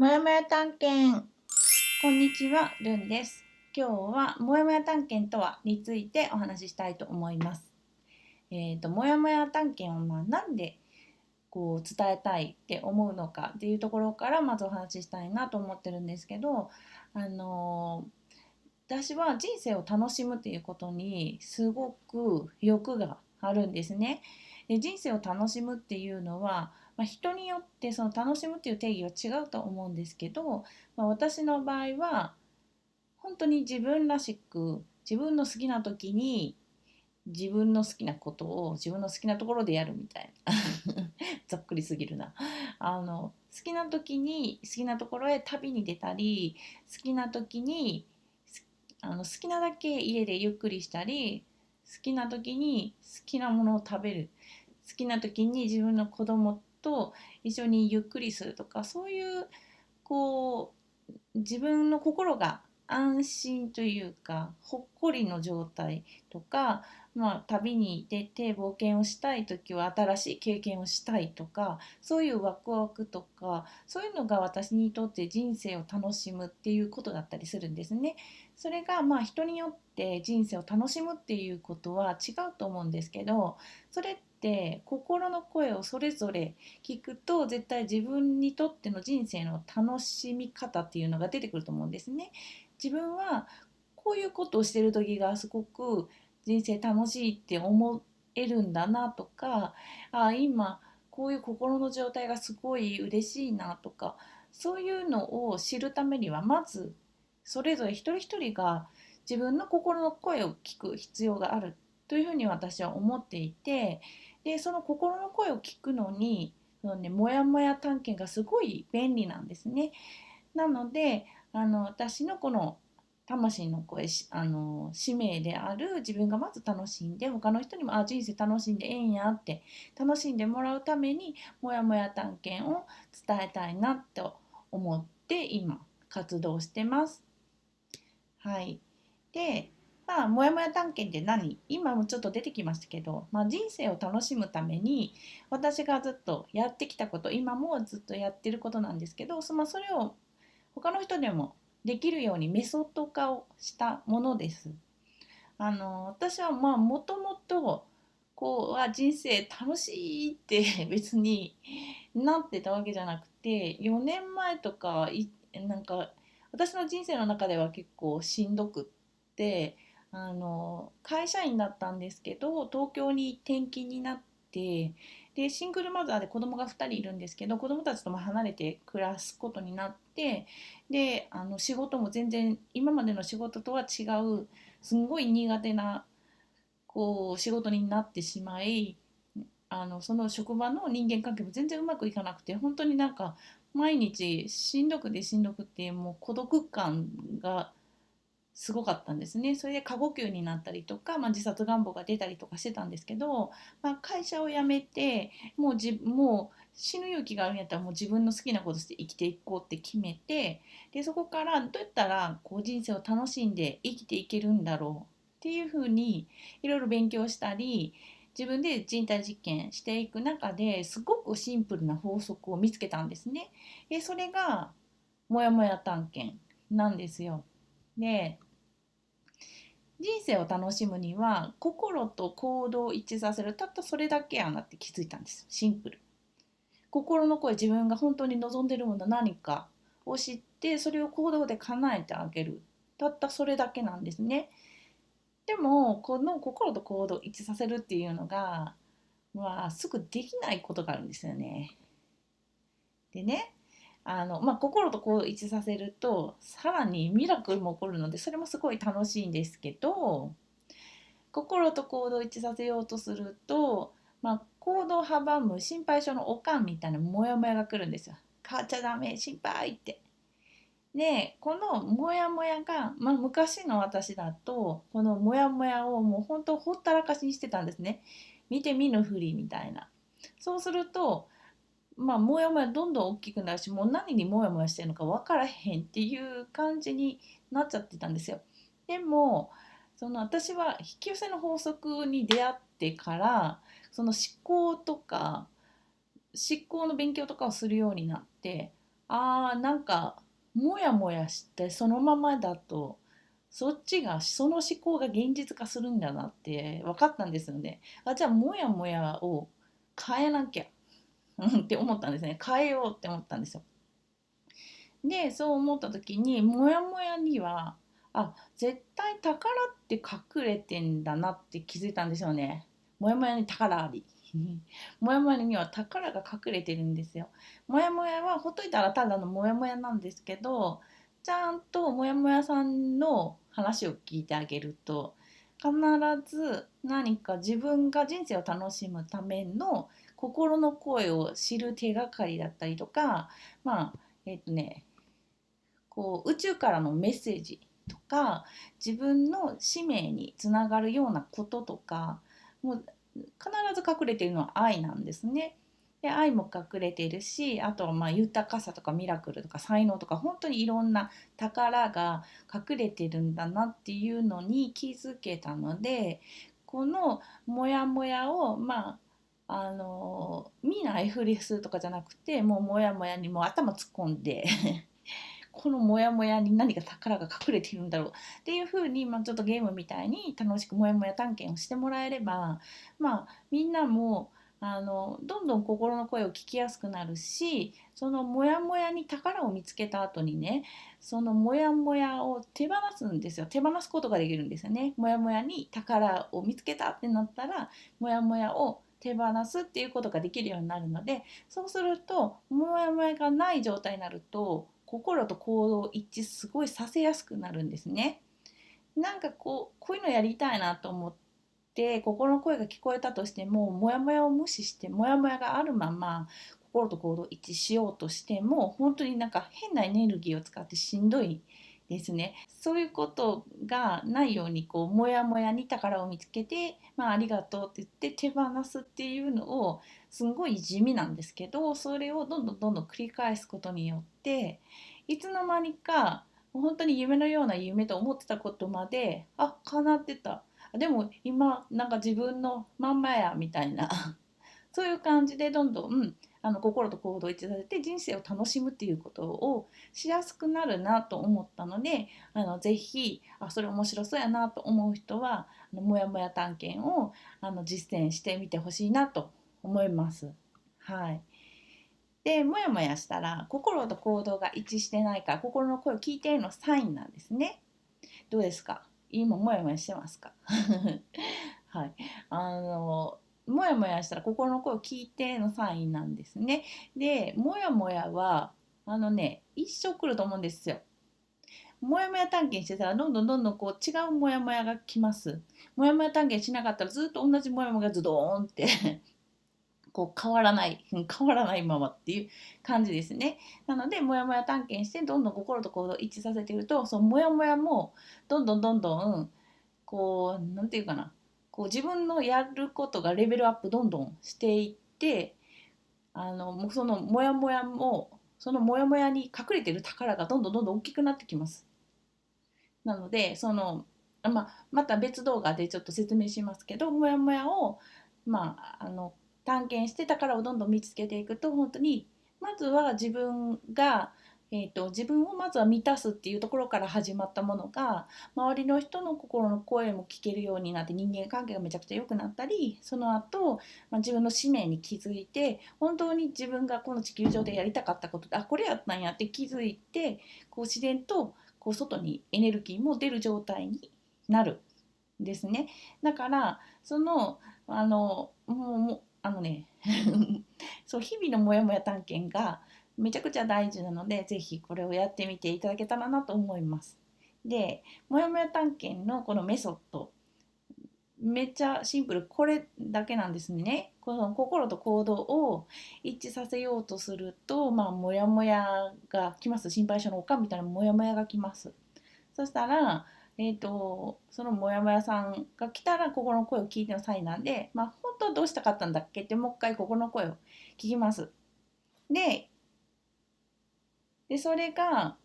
もやもや探検。こんにちは、るんです。今日はもやもや探検とはについてお話ししたいと思います。もやもや探検をなんで伝えたいって思うのかっていうところからまずお話ししたいなと思ってるんですけど、あの私は人生を楽しむっていうことにすごく欲があるんですね。で、人生を楽しむっていうのは、人によってその楽しむっていう定義は違うと思うんですけど、私の場合は本当に自分らしく自分の好きな時に自分の好きなことを自分の好きなところでやるみたいなざっくりすぎるな。好きな時に好きなところへ旅に出たり、好きな時に好きなだけ家でゆっくりしたり、好きな時に好きなものを食べる、好きな時に自分の子供と一緒にゆっくりするとか、そういうこ自分の心が安心というかほっこりの状態とか、旅に出て冒険をしたい時は新しい経験をしたいとか、そういうワクワクとか、そういうのが私にとって人生を楽しむっていうことだったりするんですね。それが人によって人生を楽しむっていうことは違うと思うんですけど、それって心の声をそれぞれ聞くと絶対自分にとっての人生の楽しみ方っていうのが出てくると思うんですね。自分はこういうことをしてる時がすごく人生楽しいって思えるんだなとか、今こういう心の状態がすごい嬉しいなとか、そういうのを知るためにはまずそれぞれ一人一人が自分の心の声を聞く必要があるというふうに私は思っていて、でその心の声を聞くのにもやもや探検がすごい便利なんですね。なので私のこの魂の声使命である自分がまず楽しんで他の人にも人生楽しんでええんやって楽しんでもらうためにもやもや探検を伝えたいなと思って今活動してます。はい。で、もやもや探検って今もちょっと出てきましたけど、人生を楽しむために私がずっとやってきたこと、今もずっとやってることなんですけど、それを他の人でもできるようにメソッド化をしたものです。私はもともと人生楽しいって別になってたわけじゃなくて、4年前とかなんか私の人生の中では結構しんどくって、会社員だったんですけど東京に転勤になって、でシングルマザーで子供が2人いるんですけど、子供たちとも離れて暮らすことになって、で仕事も全然今までの仕事とは違うすんごい苦手な仕事になってしまい、その職場の人間関係も全然うまくいかなくて、本当に毎日しんどくて、もう孤独感がすごかったんですね。それで過呼吸になったりとか、自殺願望が出たりとかしてたんですけど、会社を辞めてもう死ぬ勇気があるんやったらもう自分の好きなことして生きていこうって決めて、でそこからどうやったら人生を楽しんで生きていけるんだろうっていうふうにいろいろ勉強したり、自分で人体実験していく中ですごくシンプルな法則を見つけたんですね。でそれがもやもや探検なんですよ。で人生を楽しむには心と行動を一致させる、たったそれだけやなって気づいたんです。シンプル。心の声、自分が本当に望んでるもの何かを知って、それを行動で叶えてあげる、たったそれだけなんですね。でもこの心と行動を一致させるっていうのが、すぐできないことがあるんですよね。でね、心とこう一致させるとさらにミラクルも起こるので、それもすごい楽しいんですけど、心と行動を一致させようとすると、行動を阻む心配性のおかんみたいなモヤモヤが来るんですよ。変わっちゃダメ、心配って。でこのモヤモヤが、昔の私だとこのモヤモヤをもう本当ほったらかしにしてたんですね。見て見ぬふりみたいな。そうするとモヤモヤどんどん大きくなるし、もう何にモヤモヤしてるのか分からへんっていう感じになっちゃってたんですよ。でも私は引き寄せの法則に出会ってから、その思考とか思考の勉強とかをするようになって、なんかもやもやしてそのままだとそっちがその思考が現実化するんだなって分かったんですよね。じゃあもやもやを変えなきゃって思ったんですね。変えようって思ったんですよ。でそう思った時にモヤモヤには絶対宝って隠れてんだなって気づいたんですよね。モヤモヤに宝ありモヤモヤには宝が隠れてるんですよ。モヤモヤはほっといたらただのモヤモヤなんですけど、ちゃんとモヤモヤさんの話を聞いてあげると、必ず何か自分が人生を楽しむための心の声を知る手がかりだったりとか、まあ宇宙からのメッセージとか自分の使命につながるようなこととかもう必ず隠れているのは愛なんですね。で愛も隠れているし、あとは豊かさとかミラクルとか才能とか本当にいろんな宝が隠れてるんだなっていうのに気づけたので、このモヤモヤを見ないふりするとかじゃなくて、もうモヤモヤにもう頭突っ込んでこのモヤモヤに何か宝が隠れているんだろうっていうふうに、ちょっとゲームみたいに楽しくモヤモヤ探検をしてもらえれば、みんなもどんどん心の声を聞きやすくなるし、そのモヤモヤに宝を見つけた後にね、そのモヤモヤを手放すんですよ。手放すことができるんですよね。モヤモヤに宝を見つけたってなったら、モヤモヤを手放すっていうことができるようになるので、そうするとモヤモヤがない状態になると心と行動を一致すごいさせやすくなるんですね。なんかこういうのやりたいなと思って心の声が聞こえたとしても、モヤモヤを無視してモヤモヤがあるまま心と行動を一致しようとしても、本当になんか変なエネルギーを使ってしんどいですね。そういうことがないようにモヤモヤに宝を見つけて、ありがとうって言って手放すっていうのを、すごい地味なんですけど、それをどんどんどんどん繰り返すことによっていつの間にか本当に夢のような夢と思ってたことまで叶ってた、でも今なんか自分のまんまやみたいなそういう感じでどんどん心と行動を一致させて人生を楽しむっていうことをしやすくなるなと思ったので、ぜひそれ面白そうやなと思う人はもやもや探検を実践してみてほしいなと思います。はい。でもやもやしたら心と行動が一致してないから心の声を聞いているのサインなんですね。どうですか？今もやもやしてますか？はい。もやもやしたら心の声を聞いてのサインなんですね。でもやもやは一生来ると思うんですよ。もやもや探検してたらどんどんどんどん違うもやもやが来ます。もやもや探検しなかったらずっと同じもやもやがズドーンって変わらない変わらないままっていう感じですね。なのでモヤモヤ探検してどんどん心と行動を一致させていると、そのモヤモヤもどんどんどんどんなんていうかな、自分のやることがレベルアップどんどんしていって、もうそのモヤモヤもそのモヤモヤに隠れている宝がどんどんどんどん大きくなってきます。なのでまた別動画でちょっと説明しますけど、モヤモヤを探検して宝をどんどん見つけていくと、本当にまずは自分が、自分をまずは満たすっていうところから始まったものが、周りの人の心の声も聞けるようになって人間関係がめちゃくちゃ良くなったり、その後、自分の使命に気づいて本当に自分がこの地球上でやりたかったことでこれやったんやって気づいて、自然と外にエネルギーも出る状態になるんですね。だからもうそう日々のモヤモヤ探検がめちゃくちゃ大事なので、ぜひこれをやってみていただけたらなと思います。でモヤモヤ探検のこのメソッド、めっちゃシンプル、これだけなんですね。この心と行動を一致させようとすると、モヤモヤが来ます。心配性のおかんみたいなモヤモヤが来ます。そしたら、そのモヤモヤさんが来たら心の声を聞いてのサインなんで、本当はどうしたかったんだっけってもう一回心の声を聞きます。で、それが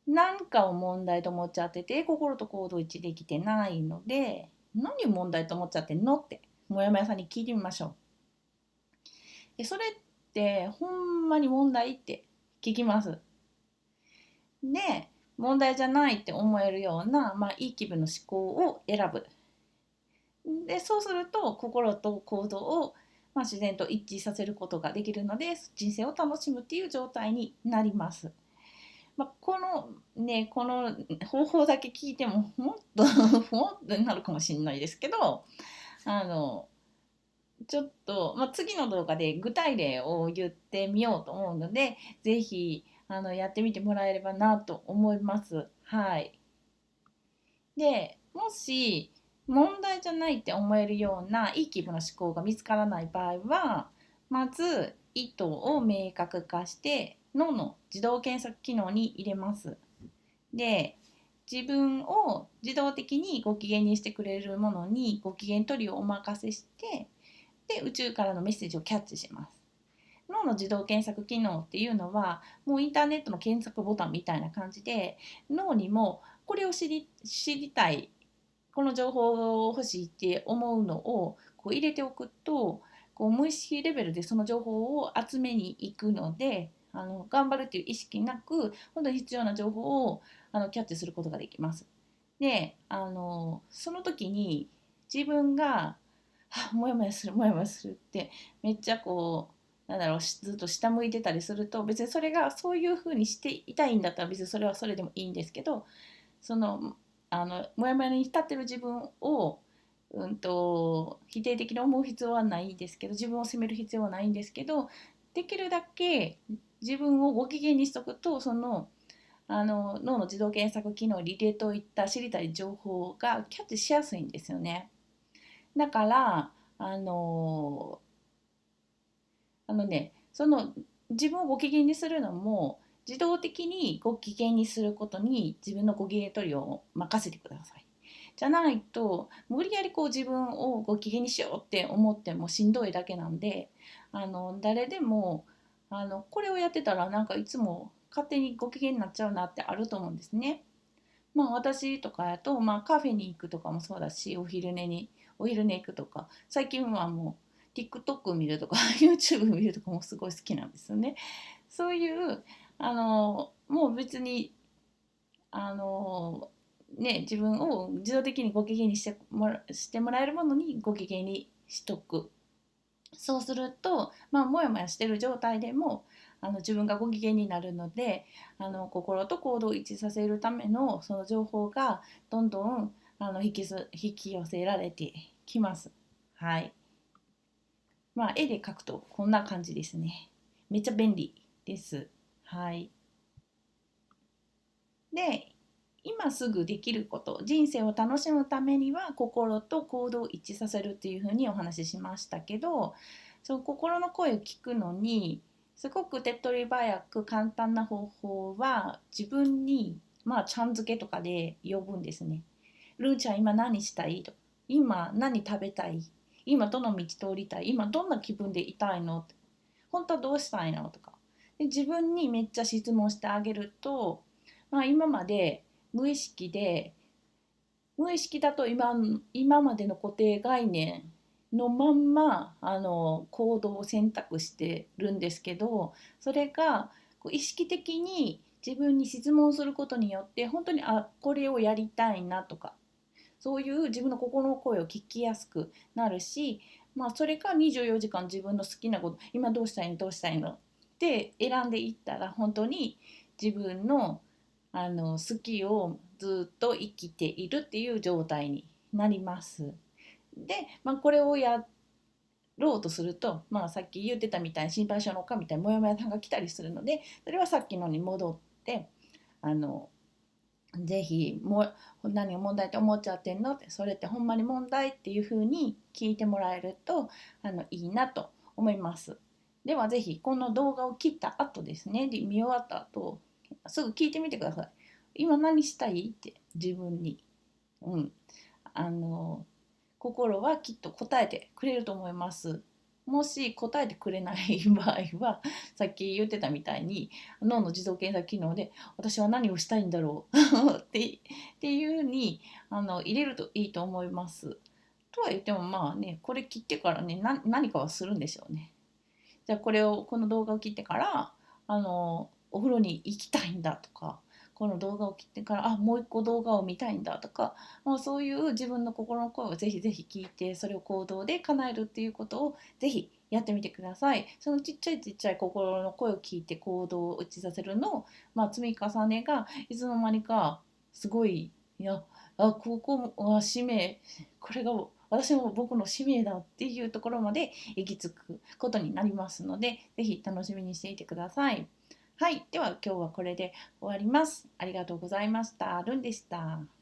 何かを問題と思っちゃってて、心と行動一致できてないので、何を問題と思っちゃってんのってもやもやさんに聞いてみましょう。それってほんまに問題って聞きます。で、問題じゃないって思えるような、いい気分の思考を選ぶ。で、そうすると心と行動を、自然と一致させることができるので、人生を楽しむっていう状態になります。この方法だけ聞いてももっとふわっとなるかもしれないですけど、あのちょっと、次の動画で具体例を言ってみようと思うので、ぜひやってみてもらえればなと思います。はい。で、もし問題じゃないって思えるようないい気分の思考が見つからない場合は、まず意図を明確化して脳の自動検索機能に入れます。で、自分を自動的にご機嫌にしてくれるものにご機嫌取りをお任せして、で、宇宙からのメッセージをキャッチします。脳の自動検索機能っていうのはもうインターネットの検索ボタンみたいな感じで、脳にもこれを知りたい、この情報を欲しいって思うのをこう入れておくと、こう無意識レベルでその情報を集めに行くので、頑張るっていう意識なく本当に必要な情報をキャッチすることができます。で、その時に自分がモヤモヤするモヤモヤするってめっちゃこうなんだろう、ずっと下向いてたりすると、別にそれがそういう風にしていたいんだったら別にそれはそれでもいいんですけど、そのモヤモヤに浸ってる自分を否定的に思う必要はないんですけど、自分を責める必要はないんですけど、できるだけ自分をご機嫌にしとくと、その脳の自動検索機能に入れといった知りたい情報がキャッチしやすいんですよね。だからその自分をご機嫌にするのも自動的にご機嫌にすることに自分のご機嫌取りを任せてください。じゃないと無理やりこう自分をご機嫌にしようって思ってもしんどいだけなんで、誰でもこれをやってたらなんかいつも勝手にご機嫌になっちゃうなってあると思うんですね。私とかやと、カフェに行くとかもそうだし、お昼寝行くとか、最近はもう TikTok 見るとかYouTube 見るとかもすごい好きなんですよね。そういうもう別にあの自分を自動的にご機嫌にしてもらえるものにご機嫌にしとく。そうすると、もやもやしてる状態でも自分がご機嫌になるので、心と行動を一致させるためのその情報がどんどん引き寄せられてきます。はい。絵で描くとこんな感じですね。めっちゃ便利です。はい。で、今すぐできること、人生を楽しむためには心と行動を一致させるっていうふうにお話ししましたけど、その心の声を聞くのにすごく手っ取り早く簡単な方法は、自分にちゃん付けとかで呼ぶんですね。ルーちゃん今何したいとか、今何食べたい、今どの道通りたい、今どんな気分でいたいの、本当はどうしたいのとかで自分にめっちゃ質問してあげると、今まで無意識で無意識だと今までの固定概念のまんま行動を選択してるんですけど、それがこう意識的に自分に質問することによって本当にこれをやりたいなとか、そういう自分の心の声を聞きやすくなるし、それか24時間自分の好きなこと今どうしたいのどうしたいのって選んでいったら、本当に自分の好きをずっと生きているっていう状態になります。で、これをやろうとすると、さっき言ってたみたいに心配性のかみたいにモヤモヤさんが来たりするので、それはさっきのに戻ってあのぜひ何が問題って思っちゃってんのって、それってほんまに問題っていう風に聞いてもらえるといいなと思います。ではぜひこの動画を切った後ですね、で見終わった後すぐ聞いてみてください。今何したいって自分に。うん。あの心はきっと答えてくれると思います。もし答えてくれない場合は、さっき言ってたみたいに脳の自動検索機能で私は何をしたいんだろうっていう風に入れるといいと思います。とは言ってもこれ切ってからね、何かはするんでしょうね。じゃあこの動画を切ってからお風呂に行きたいんだとか、この動画を切ってからもう一個動画を見たいんだとか、そういう自分の心の声をぜひぜひ聞いて、それを行動で叶えるっていうことをぜひやってみてください。そのちっちゃいちっちゃい心の声を聞いて行動を打ちさせるの、積み重ねがいつの間にかすごい、いや、ここは使命、これが私の僕の使命だっていうところまで行き着くことになりますので、ぜひ楽しみにしていてください。はい、では今日はこれで終わります。ありがとうございました。ルンでした。